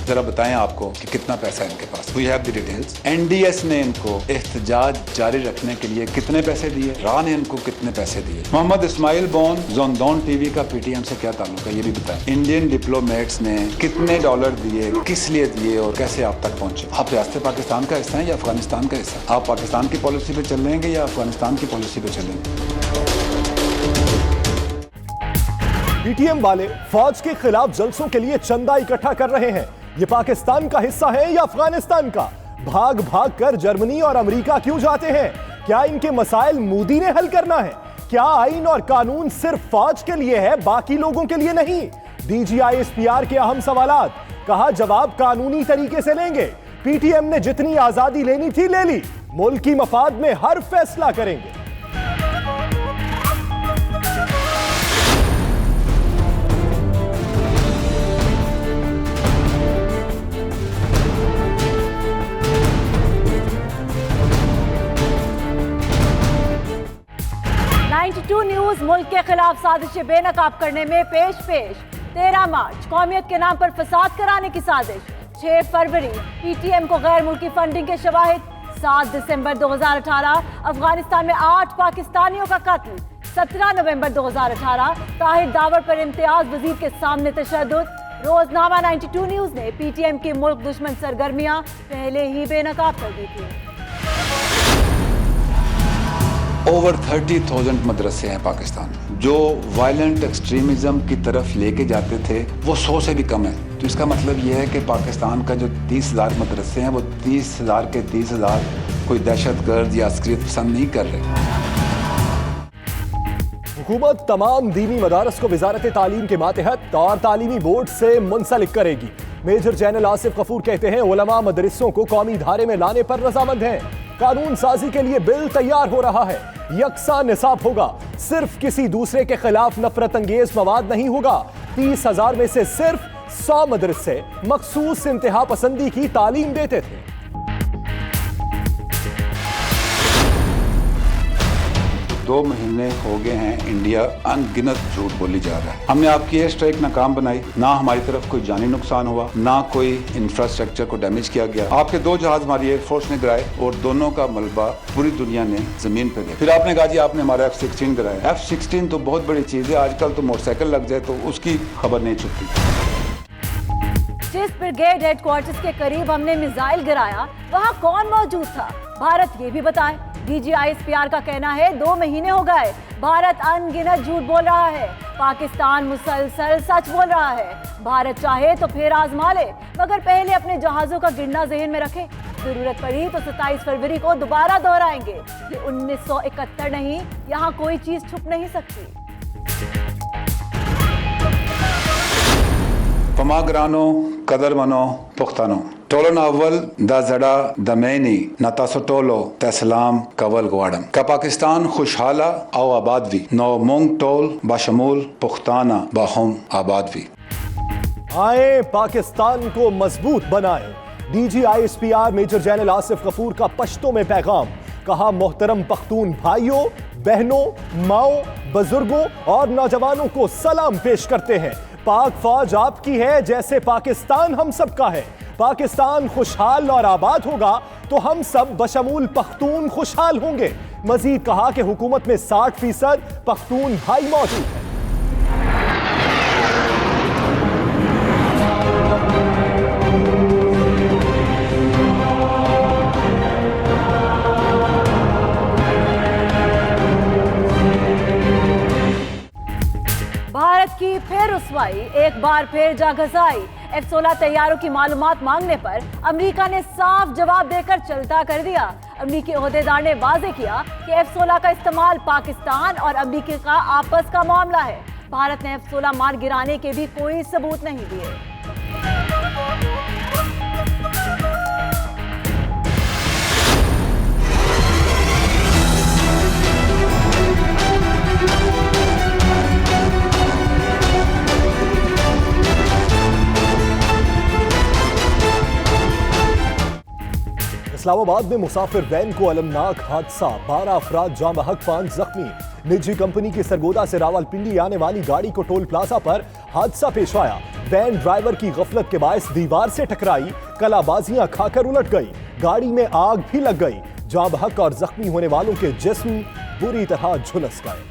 जरा बताएं आपको कि कितना पैसा है इनके पास। We have the details. NDS ने इनको एहतजाज जारी रखने के लिए कितने पैसे दिए, रा ने इनको कितने पैसे दिए। मोहम्मद इस्माइल बॉन जोंदोन टीवी का पीटीएम से क्या ताल्लुक है ये भी बताएं। इंडियन डिप्लोमेट्स ने कितने डॉलर दिए, किस लिए दिए और कैसे आप तक पहुंचे। आप रियासत पाकिस्तान का हिस्सा हैं या अफगानिस्तान का हिस्सा। आप पाकिस्तान की पॉलिसी पे चलेंगे या अफगानिस्तान की पॉलिसी पे चलेंगे। पीटीएम वाले फौज के खिलाफ जलसों के लिए चंदा इकट्ठा कर रहे हैं। ये पाकिस्तान का हिस्सा है या अफगानिस्तान का। भाग भाग कर जर्मनी और अमेरिका क्यों जाते हैं। क्या इनके मसाइल मोदी ने हल करना है। क्या आइन और कानून सिर्फ फौज के लिए है, बाकी लोगों के लिए नहीं। डीजीआईएसपीआर के अहम सवालात, कहा जवाब कानूनी तरीके से लेंगे। पीटीएम ने जितनी आजादी लेनी थी ले ली, मुल्की मफाद में हर फैसला करेंगे। न्यूज मुल्क के खिलाफ साजिशें बेनकाब करने में पेश 13 मार्च कौमियत के नाम पर फसाद कराने की साजिश। 6 फरवरी पीटीएम को गैर मुल्की फंडिंग के शवाहिद। 7 दिसंबर 2018 अफगानिस्तान में 8 पाकिस्तानियों का कत्ल। 17 नवंबर 2018 ताहिर दावर पर इम्तियाज वजीर के सामने तशद्दुद। रोजनामा 92 न्यूज ने पीटीएम की मुल्क दुश्मन सरगर्मियां पहले ही बेनकाब कर दी थी। ओवर 30,000 मदरसे हैं पाकिस्तान में जो वायलेंट एक्सट्रीमिज्म की तरफ लेके जाते थे, वो 100 से भी कम है। तो इसका मतलब यह है कि पाकिस्तान का जो 30,000 मदरसे हैं वो 30,000 के 30,000 कोई दहशतगर्द या अस्करियत पसंद नहीं कर रहे। हुकूमत तमाम दीनी मदारस को वजारत तालीम के मातहत और तालीमी बोर्ड से मुंसलिक करेगी। मेजर जनरल आसिफ गफूर कहते हैं उलमा मदरसों को कौमी धारे में लाने पर रजामंद हैं। कानून साजी के लिए बिल तैयार हो रहा है। यकसा निसाब होगा, सिर्फ किसी दूसरे के खिलाफ नफरत अंगेज मवाद नहीं होगा। 30,000 में से सिर्फ 100 मदरसे मखसूस इंतहा पसंदी की तालीम देते थे। दो महीने हो गए हैं इंडिया अनगिनत झूठ बोली जा रहा है। हमने आपकी एयर स्ट्राइक नाकाम बनाई, ना हमारी तरफ कोई जानी नुकसान हुआ, ना कोई इंफ्रास्ट्रक्चर को डैमेज किया गया। आपके 2 जहाज हमारी एयरफोर्स ने गिराए और दोनों का मलबा पूरी दुनिया ने जमीन पे दिया। फिर आपने कहा जी आपने हमारा F-16 गिराया। F-16 तो बहुत बड़ी चीज है, आजकल तो मोटरसाइकिल लग जाए तो उसकी खबर नहीं छुपती। जिस ब्रिगेड हेडक्वार्टर्स के करीब हमने मिसाइल गिराया वहां कौन मौजूद था, भारत ये भी बताए। डीजीआईएसपीआर का कहना है 2 महीने हो गए भारत अनगिनत झूठ बोल रहा है। पाकिस्तान मुसलसल सच बोल रहा है। भारत चाहे तो फिर आजमा ले, मगर पहले अपने जहाजों का गिरना जहन में रखे। जरूरत पड़ी तो 27 फरवरी को दोबारा दोहराएंगे। ये 1971 नहीं, यहाँ कोई चीज छुप नहीं सकती। पमाग्रानो कदरमनो पुख्तानो टोलन अव्वल द जड़ा दमैनी नतासोटोलो तसलाम कवल ग्वाडम का पाकिस्तान खुशहाला आओ आबादवी नौ मोंग टोल बाशमूल पुख्ताना बाहुम आबादवी। आए पाकिस्तान को मजबूत बनाएं। DG ISPR major general Asif Ghafoor का पश्तो में पैगाम, कहा मोहतरम पख्तून भाइयों बहनों माओ बुजुर्गों और नौजवानों को सलाम पेश करते हैं। पाक फौज आपकी है जैसे पाकिस्तान हम सब का है। पाकिस्तान खुशहाल और आबाद होगा तो हम सब बशमूल पख्तून खुशहाल होंगे। मजीद कहा कि हुकूमत में 60% पख्तून भाई मौजूद है। भारत की फिर रुसवाई, एक बार फिर जा घसाई। F-16 तैयारों की मालूमात मांगने पर अमेरिका ने साफ जवाब देकर चलता कर दिया। अमेरिकी ओहदेदार ने वाजे किया कि F-16 का इस्तेमाल पाकिस्तान और अमेरिका का आपस का मामला है। भारत ने F-16 मार गिराने के भी कोई सबूत नहीं दिए। इस्लामाबाद में मुसाफिर वैन को अलमनाक हादसा, 12 अफराद जाँ बहक 5 जख्मी। निजी कंपनी की सरगोदा से रावलपिंडी आने वाली गाड़ी को टोल प्लाजा पर हादसा पेश आया। वैन ड्राइवर की गफलत के बायस दीवार से टकराई, कलाबाजियां खाकर उलट गई, गाड़ी में आग भी लग गई। जाँ बहक और जख्मी होने वालों के जिस्म बुरी तरह झुलस गए।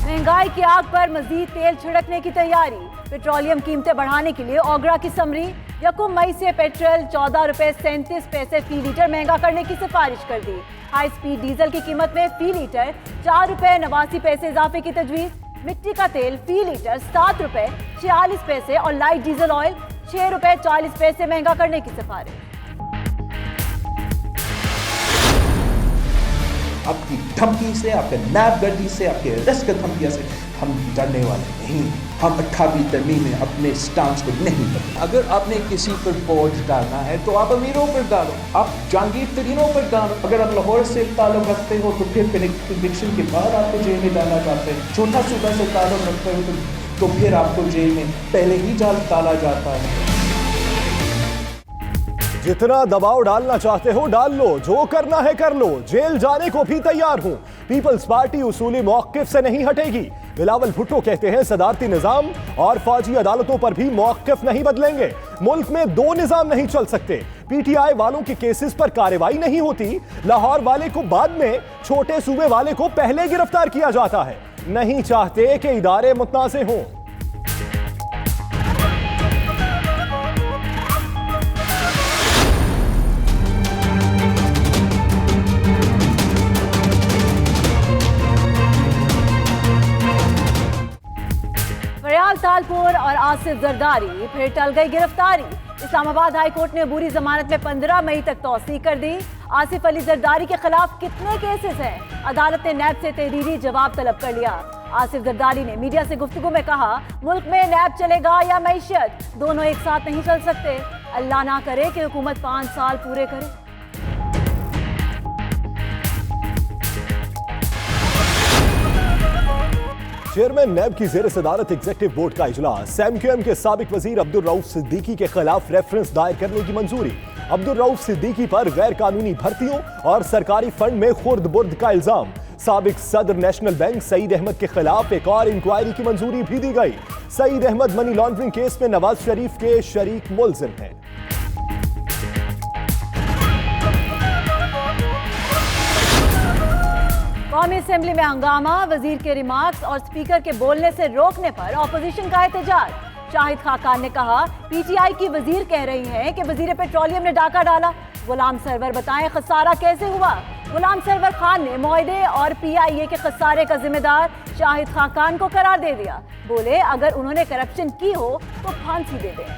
महंगाई की आग पर मजीद तेल छिड़कने की तैयारी। पेट्रोलियम कीमतें बढ़ाने के लिए ओगरा की समरी। यकम मई से पेट्रोल 14 रुपए 37 पैसे फी लीटर महंगा करने की सिफारिश कर दी। हाई स्पीड डीजल की कीमत में फी लीटर 4 रुपए 89 पैसे इजाफे की तजवीज। मिट्टी का तेल फी लीटर 7 रुपए 46 पैसे और लाइट डीजल ऑयल 6 रुपए 40 पैसे महंगा करने की सिफारिश। आपकी धमकी से, आपके नाबगर्दी से, आपके अरेस्ट की धमकियों से हम डरने वाले नहीं। हम 28वीं तरमीम में अपने स्टांस को नहीं बदलेंगे। अगर आपने किसी पर बोझ डालना है तो आप अमीरों पर डालो, आप जहांगीर तरीनों पर डालो। अगर आप लाहौर से ताल्लुक रखते हो तो फिर कन्विक्शन के बाद आपको जेल में डालना चाहते हैं। छोटा सूबा से ताल्लुक रखते हो तो फिर आपको जेल में पहले ही डाला जाता है। जितना दबाव डालना चाहते हो डाल लो, जो करना है कर लो, जेल जाने को भी तैयार हूं। पीपल्स पार्टी उसूली मौक़िफ़ से नहीं हटेगी। बिलावल भुट्टो कहते हैं सदारती निजाम और फौजी अदालतों पर भी मौक़िफ़ नहीं बदलेंगे। मुल्क में दो निजाम नहीं चल सकते। पीटीआई वालों के केसेस पर कार्रवाई नहीं होती, लाहौर वाले को बाद में, छोटे सूबे वाले को पहले गिरफ्तार किया जाता है। नहीं चाहते कि इदारे मुतनाज़े हों। फरियाल तालपुर और आसिफ जरदारी फिर टल गई गिरफ्तारी। इस्लामाबाद हाई कोर्ट ने बुरी जमानत में 15 मई तक तौसीह कर दी। आसिफ अली जरदारी के खिलाफ कितने केसेस हैं? अदालत ने नैब से तहरीरी जवाब तलब कर लिया। आसिफ जरदारी ने मीडिया से गुफ्तगू में कहा, मुल्क में नैब चलेगा या मईशत, दोनों एक साथ नहीं चल सकते। अल्लाह ना करे कि हुकूमत 5 साल पूरे करे। चेयरमैन नैब की जेर सदारत एग्जीक्यूटिव बोर्ड का इजलास। SAMQM के साबिक वजीर अब्दुल रऊफ सिद्दीकी के खिलाफ रेफरेंस दायर करने की मंजूरी। अब्दुल रऊफ सिद्दीकी पर गैर कानूनी भर्तियों और सरकारी फंड में खुर्द बुर्द का इल्जाम। साबिक सदर नेशनल बैंक सईद अहमद के खिलाफ एक और इंक्वायरी की मंजूरी भी दी गई। Saeed Ahmed money laundering case में नवाज शरीफ के शरीक मुलजिम हैं। कौमी असेंबली में हंगामा। वजीर के रिमार्क्स और स्पीकर के बोलने से रोकने पर ऑपोजिशन का एहतजाज। शाहिद खाकान ने कहा, पीटीआई की वजीर कह रही हैं कि वजीर पेट्रोलियम ने डाका डाला। गुलाम सरवर बताएं खसारा कैसे हुआ। गुलाम सरवर खान ने मुआहदे और पीआईए के खसारे का जिम्मेदार शाहिद खाकान को करार दे दिया। बोले, अगर उन्होंने करप्शन की हो तो फांसी दे दें।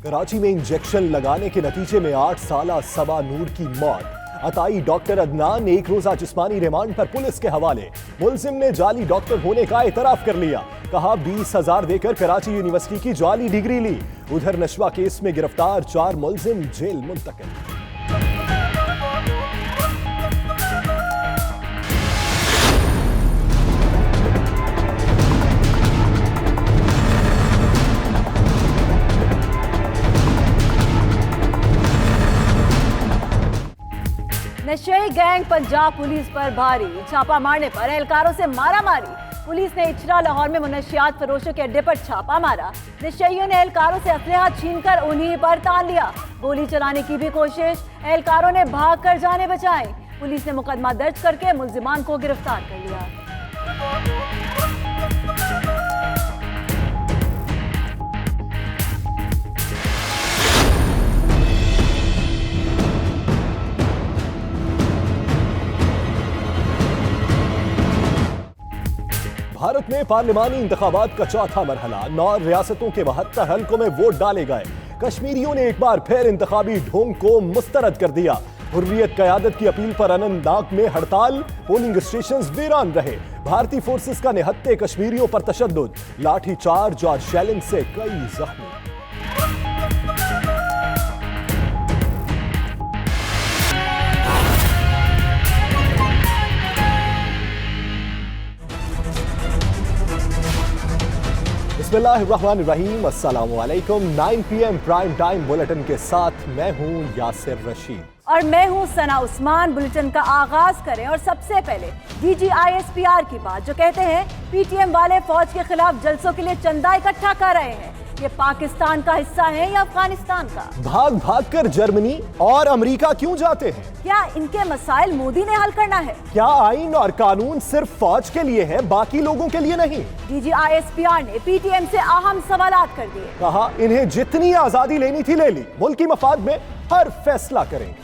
कराची में इंजेक्शन लगाने के नतीजे में 8 साला सबा नूर की मौत। अताई डॉक्टर अदनान एक रोजा जिस्मानी रिमांड पर पुलिस के हवाले। मुलजिम ने जाली डॉक्टर होने का एतराफ कर लिया। कहा 20,000 देकर कराची यूनिवर्सिटी की जाली डिग्री ली। उधर नशवा केस में गिरफ्तार 4 मुलजिम जेल मुंतकिल। नशे गैंग पंजाब पुलिस पर भारी। छापा मारने पर एहलकारों से मारामारी। पुलिस ने इचरा लाहौर में मुनशियात फरोशों के अड्डे पर छापा मारा। नशेइयों ने एहलकारों से असलहा छीनकर उन्हीं पर तान लिया। गोली चलाने की भी कोशिश, एहलकारों ने भाग कर जाने बचाई। पुलिस ने मुकदमा दर्ज करके मुलजिमान को गिरफ्तार कर लिया। भारत में पार्लिमानी इंतखाबात का चौथा मरहला। 9 रियासतों के 72 हल्कों में वोट डाले गए। कश्मीरियों ने एक बार फिर इंतखाबी ढोंग को मुस्तरद कर दिया। हुर्रियत क़यादत की अपील पर अनंतनाग में हड़ताल, पोलिंग स्टेशंस वीरान रहे। भारतीय फोर्सेस का निहत्ते कश्मीरियों पर तशद्दुद, लाठीचार्ज और शेलिंग से कई जख्मी। बिस्मिल्लाहिर्रहमानिर्रहीम, अस्सलाम वालेकुम। 9 PM प्राइम टाइम बुलेटिन के साथ मैं हूं यासिर रशीद और मैं हूं सना उस्मान। बुलेटिन का आगाज करें और सबसे पहले DGISPR की बात, जो कहते हैं PTM वाले फौज के खिलाफ जलसों के लिए चंदा इकट्ठा कर रहे हैं। ये पाकिस्तान का हिस्सा है या अफगानिस्तान का? भाग भाग कर जर्मनी और अमेरिका क्यों जाते हैं? क्या इनके मसाइल मोदी ने हल करना है? क्या आईन और कानून सिर्फ फौज के लिए है, बाकी लोगों के लिए नहीं? DGISPR ने PTM से अहम सवालात कर दिए। कहा इन्हें जितनी आजादी लेनी थी ले ली, मुल्की मफाद में हर फैसला करें।